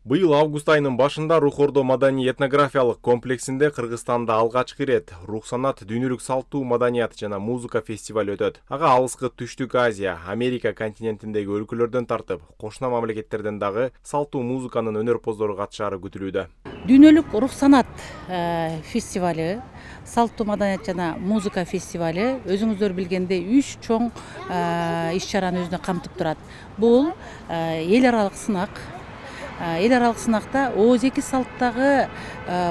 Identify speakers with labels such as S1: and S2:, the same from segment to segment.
S1: Быйыл август айынын башында Рух Ордо маданий этнографиялык комплексинде Кыргызстанда алгачкы ирет Рух санат дүйнөлүк салттуу маданият жана музыка фестиваль өтөт. Ага алыскы Түштүк Азия, Америка континентиндеги өлкөлөрдөн тартып, кошуна мамлекеттерден дагы салттуу музыканын өнөрпоздору катышаары күтүлүүдө.
S2: Дүйнөлүк рух санат фестивалі, салттуу маданият жана музыка фестивалі өзүңүздөр билгендей 3 чоң иш-чараны өзүнө камтып турат. Бул эл аралык сынак. Эл аралык сынакта ооз-эки салттагы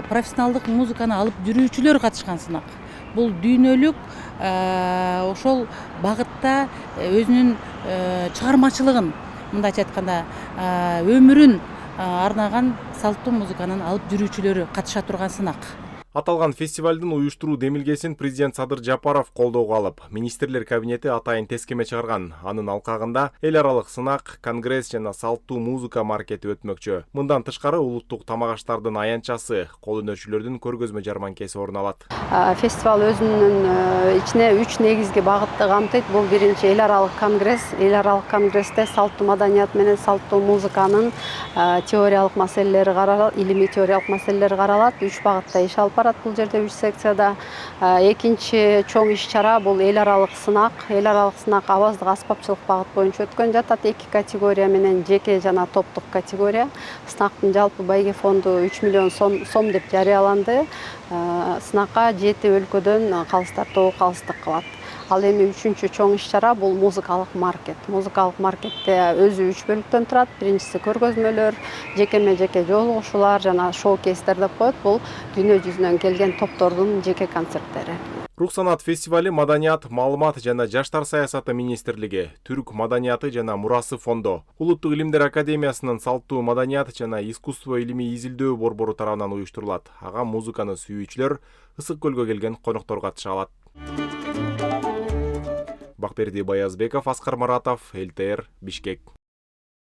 S2: профессионалдык музыканы алып жүрүүчүлөр катышкан сынак. Бул дүйнөлүк ошол багытта өзүнүн чыгармачылыгын, мындайча айтканда, өмүрүн арнаган салттуу музыканын алып жүрүүчүлөрү катыша турган сынак.
S1: Аталган фестивалдын уюштуруу демилгесин президент Садыр Жапаров колдоого алып, министрлер кабинети атайын тескеме чыгарган. Анын алкагында эл аралык сынак, конгресс жана салттуу музыка маркети өтмөкчү. Мындан тышкары улуттук тамак-аштардын аянтчасы, кол өнөрчүлөрдүн көргөзмө жарманкеси орун алат.
S3: Фестиваль өзүнүн ичине 3 негизги багытты камтыйт. Бул биринчи эл аралык конгресс. Эл аралык конгрессте салттуу маданият менен салттуу музыканын теориялык маселелери каралат, илимий теориялык маселелери каралат. 3 багытта иш алып барат бул жерде 3 секцияда. Экинчи чоң иш-чара бул эл аралык сынак. Эл аралык сынак аваздык аспапчылык багыт боюнча өткөн жатат. 2 категория менен жеке жана топтук категория. Сынактын жалпы байге фонду 3 миллион сом деп жарыяланды. Сынакка 7 өлкөдөн калыстар тобу калыстык кылат. Ал эми 3-чү чоң иш-чара бул музыкалык маркет. Музыкалык маркетте өзү 3 бөлүктөн турат. Биринчиси көргөзмөлөр, жеке жолугушуулар жана шоу-кейстер деп коет. Бул дүйнө жүзүнөн келген топтордун жеке концерттери.
S1: Рух санат фестивали Маданият, маалымат жана жаштар саясаты министрлиги, Түрк маданияты жана мурасы фонду, Улуттук илимдер академиясынын салттуу маданият жана искусство илимий изилдөө борбору тарабынан уюштурулат. Ага музыканы сүйүүчүлөр, Ысык көлгө келген коноктор катыша алат. Бакберди Баязбеков, Аскар Маратов, ЛТР, Бишкек.